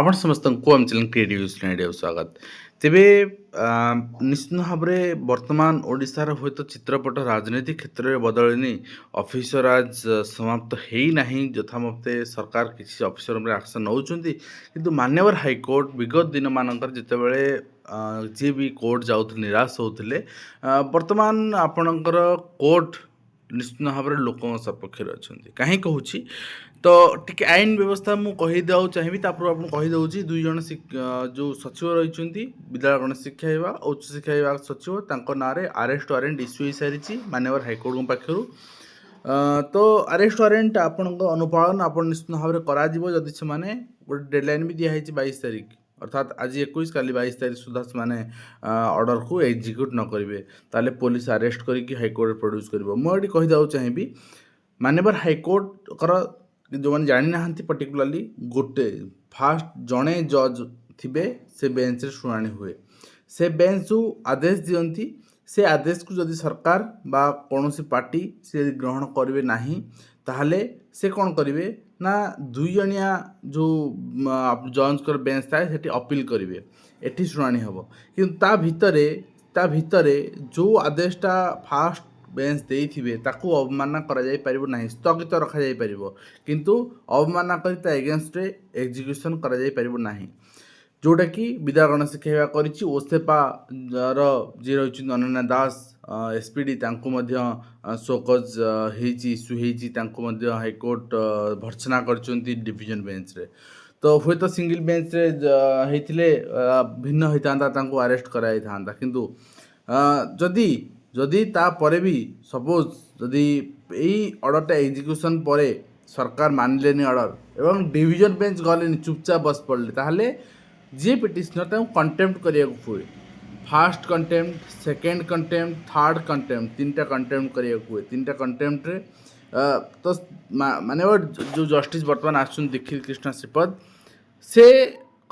आपण समस्तଙ୍କୁ ଆମ channel creative ନ୍ୟୁଜ୍ରେ ସ୍ୱାଗତ। ତେବେ ନିଶ୍ଚିତ ଭାବରେ ବର୍ତ୍ତମାନ ଓଡ଼ିଶାର ହୁଏତ ଚିତ୍ରପଟ ରାଜନୀତି କ୍ଷେତ୍ରରେ ବଦଳିନି। ଅଫିସର ରାଜ ସମାପ୍ତ ହେଇନାହିଁ, ଯଥାମତେ ସରକାର କିଛି ଅଫିସର ଉପରେ ଆକ୍ସନ୍ ନେଉଛନ୍ତି, କିନ୍ତୁ ମାନ୍ୟବର ହାଇକୋର୍ଟ ବିଗତ ଦିନମାନଙ୍କରେ ଯେତେବେଳେ ଯିଏ ବି କୋର୍ଟ ଯାଉଥିଲେ ନିରାଶ ହେଉଥିଲେ, ବର୍ତ୍ତମାନ ଆପଣଙ୍କର କୋର୍ଟ ନିଶ୍ଚିତ ଭାବରେ ଲୋକଙ୍କ ସପକ୍ଷରେ ଅଛନ୍ତି। କାହିଁ କହୁଛି ତ ଟିକେ ଆଇନ ବ୍ୟବସ୍ଥା ମୁଁ କହିଦେବାକୁ ଚାହିଁବି, ତାପରେ ଆପଣ କହିଦେଉଛି ଦୁଇ ଜଣ ଯେଉଁ ସଚିବ ରହିଛନ୍ତି ବିଦ୍ୟାଳୟ ଗଣେଶ ଶିକ୍ଷା ବିଭାଗ ଓ ଉଚ୍ଚଶିକ୍ଷା ବିଭାଗ ସଚିବ, ତାଙ୍କ ନାଁରେ ଆରେଷ୍ଟ ୱାରେଣ୍ଟ ଇସ୍ୟୁ ହୋଇସାରିଛି ମାନ୍ୟବର ହାଇକୋର୍ଟଙ୍କ ପାଖରୁ। ତ ଆରେଷ୍ଟ ୱାରେଣ୍ଟ ଆପଣଙ୍କ ଅନୁପାଳନ ଆପଣ ନିଶ୍ଚିତ ଭାବରେ କରାଯିବ ଯଦି ସେମାନେ ଗୋଟେ ଡେଡ଼ଲାଇନ୍ ବି ଦିଆହେଇଛି 22 ତାରିଖ, ଅର୍ଥାତ୍ ଆଜି 21 କାଲି 22 ତାରିଖ ସୁଦ୍ଧା ସେମାନେ ଅର୍ଡ଼ରକୁ ଏକ୍ଜିକ୍ୟୁଟ୍ ନ କରିବେ, ତାହେଲେ ପୋଲିସ ଆରେଷ୍ଟ କରିକି ହାଇକୋର୍ଟରେ ପ୍ରଡ୍ୟୁସ୍ କରିବ। ମୁଁ ଏଠି କହିଦେବାକୁ ଚାହିଁବି ମାନ୍ୟବର ହାଇକୋର୍ଟଙ୍କର ଯେଉଁମାନେ ଜାଣିନାହାନ୍ତି, ପର୍ଟିକୁଲାରଲି ଗୋଟେ ଫାଷ୍ଟ ଜଣେ ଜଜ୍ ଥିବେ, ସେ ବେଞ୍ଚରେ ଶୁଣାଣି ହୁଏ। ସେ ବେଞ୍ଚ ଯେଉଁ ଆଦେଶ ଦିଅନ୍ତି, ସେ ଆଦେଶକୁ ଯଦି ସରକାର ବା କୌଣସି ପାର୍ଟି ସେ ଯଦି ଗ୍ରହଣ କରିବେ ନାହିଁ, ତାହେଲେ ସେ କ'ଣ କରିବେ ନା ଦୁଇ ଜଣିଆ ଯେଉଁ ଜଜ୍ଙ୍କର ବେଞ୍ଚ ଥାଏ ସେଠି ଅପିଲ୍ କରିବେ, ଏଠି ଶୁଣାଣି ହେବ। କିନ୍ତୁ ତା ଭିତରେ ଯେଉଁ ଆଦେଶଟା ଫାଷ୍ଟ ବେଞ୍ଚ ଦେଇଥିବେ ତାକୁ ଅବମାନନା କରାଯାଇପାରିବ ନାହିଁ, ସ୍ଥଗିତ ରଖାଯାଇପାରିବ, କିନ୍ତୁ ଅବମାନନା କରି ତା ଏଗେନଷ୍ଟରେ ଏକ୍ଜିକ୍ୟୁସନ୍ କରାଯାଇପାରିବ ନାହିଁ, ଯେଉଁଟାକି ବିଦ୍ୟାଳୟ ଗଣେଶ ଶିକ୍ଷା ବିଭାଗ କରିଛି। ଓସେପାର ଯିଏ ରହିଛନ୍ତି ଅନନ୍ୟା ଦାସ ଏସ୍ପିଡ଼ି, ତାଙ୍କୁ ମଧ୍ୟ ଶୋକଜ ହେଇଛି, ଇସ୍ୟୁ ହେଇଛି, ତାଙ୍କୁ ମଧ୍ୟ ହାଇକୋର୍ଟ ଭର୍ତ୍ସନା କରିଛନ୍ତି ଡିଭିଜନ୍ ବେଞ୍ଚରେ। ତ ହୁଏତ ସିଙ୍ଗିଲ୍ ବେଞ୍ଚରେ ହେଇଥିଲେ ଭିନ୍ନ ହୋଇଥାନ୍ତା, ତାଙ୍କୁ ଆରେଷ୍ଟ କରାଯାଇଥାନ୍ତା। କିନ୍ତୁ ଯଦି ତାପରେ ବି ସପୋଜ୍ ଯଦି ଏଇ ଅର୍ଡ଼ରଟା ଏକ୍ଜିକ୍ୟୁସନ୍ ପରେ ସରକାର ମାନିଲେନି ଅର୍ଡ଼ର ଏବଂ ଡିଭିଜନ୍ ବେଞ୍ଚ ଗଲେନି, ଚୁପଚାପ ବସି ପଡ଼ିଲେ, ତାହେଲେ ଯିଏ ପିଟିସନର ତାଙ୍କୁ କଣ୍ଟେମ୍ପ୍ଟ କରିବାକୁ ହୁଏ। ଫାଷ୍ଟ କଣ୍ଟେମ୍ପ୍ଟ, ସେକେଣ୍ଡ କଣ୍ଟେମ୍ପ୍ଟ, ଥାର୍ଡ଼ କଣ୍ଟେମ୍ପ୍ଟ, ତିନିଟା କଣ୍ଟେମ୍ପ୍ଟ କରିବାକୁ ହୁଏ। ତିନିଟା କଣ୍ଟେମ୍ପ୍ଟରେ ତ ମାନ୍ୟବର ଯେଉଁ ଜଷ୍ଟିସ୍ ବର୍ତ୍ତମାନ ଆସୁଛନ୍ତି ଦୀକ୍ଷିତ କୃଷ୍ଣ ଶ୍ରୀପଦ, ସେ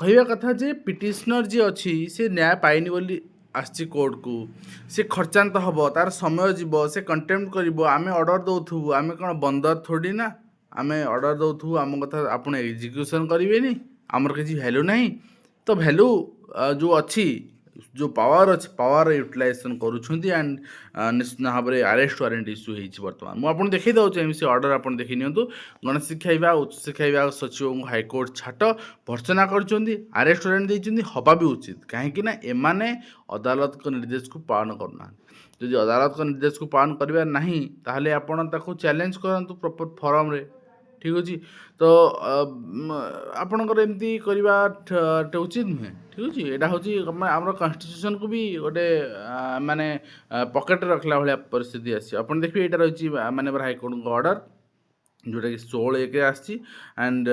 କହିବା କଥା ଯେ ପିଟିସନର ଯିଏ ଅଛି ସେ ନ୍ୟାୟ ପାଇନି ବୋଲି ଆସିଛି କୋର୍ଟକୁ, ସେ ଖର୍ଚ୍ଚାନ୍ତ ହେବ, ତା'ର ସମୟ ଯିବ, ସେ କଣ୍ଟେମ୍ପ୍ଟ କରିବ। ଆମେ ଅର୍ଡ଼ର ଦେଉଥିବୁ, ଆମେ କ'ଣ ବନ୍ଦର ଥୋଡ଼ି ନା, ଆମେ ଅର୍ଡ଼ର ଦେଉଥିବୁ, ଆମ କଥା ଆପଣ ଏକ୍ଜିକ୍ୟୁସନ୍ କରିବେନି, ଆମର କିଛି ଭ୍ୟାଲ୍ୟୁ ନାହିଁ। ତ ଭ୍ୟାଲ୍ୟୁ ଯେଉଁ ଅଛି, ଯେଉଁ ପାୱାର ଅଛି, ପାୱାର ୟୁଟିଲାଇଜେସନ୍ କରୁଛନ୍ତି ଆଣ୍ଡ ନିଶ୍ଚିତ ଭାବରେ ଆରେଷ୍ଟ ୱାରେଣ୍ଟ ଇସ୍ୟୁ ହେଇଛି। ବର୍ତ୍ତମାନ ମୁଁ ଆପଣଙ୍କୁ ଦେଖାଇ ଦେବାକୁ ଚାହିଁବି ସେ ଅର୍ଡ଼ର, ଆପଣ ଦେଖି ନିଅନ୍ତୁ। ଗଣେଶ ଶିକ୍ଷା ବିଭାଗ ଉଚ୍ଚଶିକ୍ଷା ବିଭାଗ ସଚିବଙ୍କୁ ହାଇକୋର୍ଟ ଛାଟ ଭର୍ତ୍ସନା କରିଛନ୍ତି, ଆରେଷ୍ଟ ୱାରେଣ୍ଟ ଦେଇଛନ୍ତି, ହେବା ବି ଉଚିତ। କାହିଁକି ନା ଏମାନେ ଅଦାଲତଙ୍କ ନିର୍ଦ୍ଦେଶକୁ ପାଳନ କରୁନାହାନ୍ତି। ଯଦି ଅଦାଲତଙ୍କ ନିର୍ଦ୍ଦେଶକୁ ପାଳନ କରିବାର ନାହିଁ, ତାହେଲେ ଆପଣ ତାକୁ ଚ୍ୟାଲେଞ୍ଜ କରନ୍ତୁ ପ୍ରପର ଫୋରମ୍ରେ, ଠିକ୍ ଅଛି। ତ ଆପଣଙ୍କର ଏମିତି କରିବା ଉଚିତ ନୁହେଁ, ଠିକ୍ ଅଛି। ଏଇଟା ହେଉଛି ଆମର କନଷ୍ଟିଟ୍ୟୁସନକୁ ବି ଗୋଟେ ମାନେ ପକେଟରେ ରଖିଲା ଭଳିଆ ପରିସ୍ଥିତି ଆସିଛି। ଆପଣ ଦେଖିବେ ଏଇଟା ରହିଛି ମାନ୍ୟବର ହାଇକୋର୍ଟଙ୍କ ଅର୍ଡ଼ର, ଯେଉଁଟାକି 16/1 ଆସିଛି। And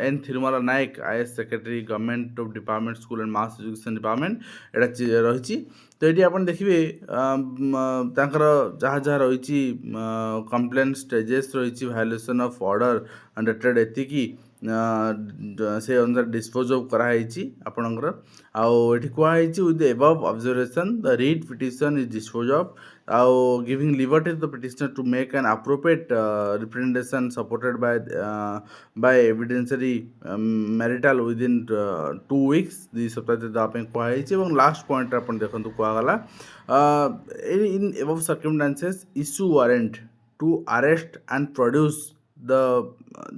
N Thirumala Nayak IAS secretary government of department school and mass education department, ଏଇଟା ରହିଛି। ତ ଏଠି ଆପଣ ଦେଖିବେ ତାଙ୍କର ଯାହା ଯାହା ରହିଛି କମ୍ପ୍ଲେନ୍ ଷ୍ଟେଜେସ୍ ରହିଛି, ଭାয়োଲେସନ୍ ଅଫ୍ ଅର୍ଡ଼ର ଡେଟେଡ୍ ଏତିକି ସେ ଅନୁସାରେ ଡିସ୍ପୋଜ୍ ଅଫ୍ କରାହେଇଛି ଆପଣଙ୍କର। ଆଉ ଏଠି କୁହାହେଇଛି with above observation the writ petition is dispose of, ଆଉ giving liberty to the petitioner to make an appropriate representation supported by evidentiary marital within 2 weeks, 2 ସପ୍ତାହ ଦେବା ପାଇଁ କୁହାଯାଇଛି। ଏବଂ ଲାଷ୍ଟ ପଏଣ୍ଟରେ ଆପଣ ଦେଖନ୍ତୁ କୁହାଗଲା in above circumstances issue warrant to arrest and produce ଦ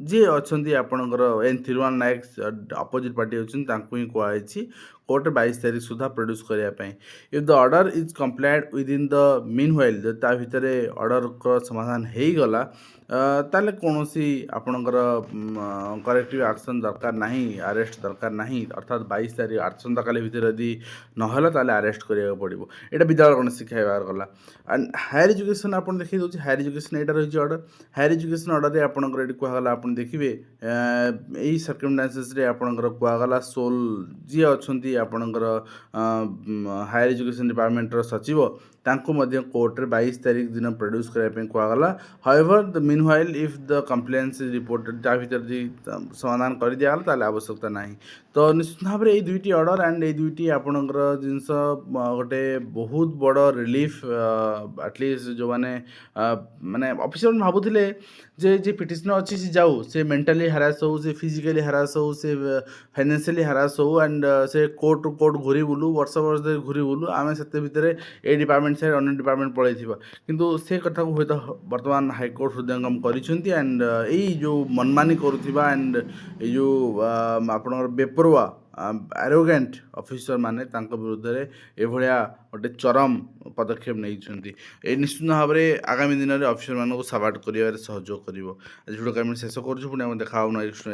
ଯିଏ ଅଛନ୍ତି ଆପଣଙ୍କର N Thirumala Nayak opposite party ଅଛନ୍ତି, ତାଙ୍କୁ ହିଁ କୁହାଯାଇଛି କୋର୍ଟରେ 22 ତାରିଖ ସୁଦ୍ଧା ପ୍ରଡ୍ୟୁସ୍ କରିବା ପାଇଁ। If the order is complied within the meanwhile, ଯଦି ତା ଭିତରେ ଅର୍ଡ଼ରର ସମାଧାନ ହେଇଗଲା, ତାହେଲେ କୌଣସି ଆପଣଙ୍କର କରେକ୍ଟିଭ୍ ଆକ୍ସନ୍ ଦରକାର ନାହିଁ, ଆରେଷ୍ଟ ଦରକାର ନାହିଁ। ଅର୍ଥାତ୍ 22 ତାରିଖ ଆସନ୍ତାକାଲି ଭିତରେ ଯଦି ନହେଲା ତାହେଲେ ଆରେଷ୍ଟ କରିବାକୁ ପଡ଼ିବ। ଏଇଟା ବିଦ୍ୟାଳୟ ଗଣେଶ ଶିକ୍ଷା ବିଭାଗ ଗଲା। ଆଣ୍ଡ ହାୟର ଏଜୁକେସନ୍ ଆପଣ ଦେଖାଇ ଦେଉଛି, ହାୟର ଏଜୁକେସନ୍ ଏଇଟା ରହିଛି ଅର୍ଡ଼ର। ହାୟର ଏଜୁକେସନ୍ ଅର୍ଡ଼ରରେ ଆପଣଙ୍କର ଏଠି କୁହାଗଲା, ଆପଣ ଦେଖିବେ ଏଇ ସର୍କମଷ୍ଟାନ୍ସେସରେ ଆପଣଙ୍କର କୁହାଗଲା ସୋଲ୍ ଯିଏ ଅଛନ୍ତି ଆପଣଙ୍କର ହାୟର ଏଜୁକେସନ୍ ଡିପାର୍ଟମେଣ୍ଟର ସଚିବ, ତାଙ୍କୁ ମଧ୍ୟ କୋର୍ଟରେ 22 ତାରିଖ ଦିନ ପ୍ରଡ୍ୟୁସ୍ କରିବା ପାଇଁ କୁହାଗଲା। However the meanwhile if the compliance is reported ତା ଭିତରେ ଯଦି ସମାଧାନ କରିଦିଆଗଲା ତାହେଲେ ଆବଶ୍ୟକତା ନାହିଁ। ତ ନିଶ୍ଚିତ ଭାବରେ ଏଇ ଦୁଇଟି ଅର୍ଡ଼ର ଆଣ୍ଡ ଏଇ ଦୁଇଟି ଆପଣଙ୍କର ଜିନିଷ ଗୋଟେ ବହୁତ ବଡ଼ ରିଲିଫ୍ ଆଟଲିଷ୍ଟ ଯେଉଁମାନେ ମାନେ ଅଫିସର ଭାବୁଥିଲେ ଯେ ପିଟିସନ ଅଛି ସେ ଯାଉ, ସେ ମେଣ୍ଟାଲି ହାରାସ ହଉ, ସେ ଫିଜିକାଲି ହାରାସ ହଉ, ସେ ଫାଇନାନ୍ସିଆଲି ହାରାସ ହଉ ଆଣ୍ଡ ସେ କୋର୍ଟ ଟୁ କୋର୍ଟ ଘୁରି ବୁଲୁ, ବର୍ଷ ବର୍ଷ ଧରି ଘୁରି ବୁଲୁ, ଆମେ ସେତେ ଭିତରେ ଏ ଡିପାର୍ଟମେଣ୍ଟ ସାଇଡ଼ ଅନ୍ୟ ଡିପାର୍ଟମେଣ୍ଟ ପଳାଇଥିବା। କିନ୍ତୁ ସେ କଥାକୁ ହୁଏତ ବର୍ତ୍ତମାନ ହାଇକୋର୍ଟ ହୃଦୟଙ୍ଗମ କରିଛନ୍ତି ଆଣ୍ଡ ଏଇ ଯେଉଁ ମନମାନି କରୁଥିବା ଆଣ୍ଡ ଏଇ ଯେଉଁ ଆପଣଙ୍କର ବେପରୁଆ ଆରୋଗାଣ୍ଟ ଅଫିସର ମାନେ ତାଙ୍କ ବିରୁଦ୍ଧରେ ଏଭଳିଆ ଗୋଟେ ଚରମ ପଦକ୍ଷେପ ନେଇଛନ୍ତି। ଏ ନିଶ୍ଚିତ ଭାବରେ ଆଗାମୀ ଦିନରେ ଅଫିସରମାନଙ୍କୁ ସାବାଟ କରିବାରେ ସହଯୋଗ କରିବ। ଆଜି ଭିଡ଼ିଓ ଆମେ ଶେଷ କରୁଛୁ, ପୁଣି ଆମେ ଦେଖା ହେବ ନେକ୍ସଟ।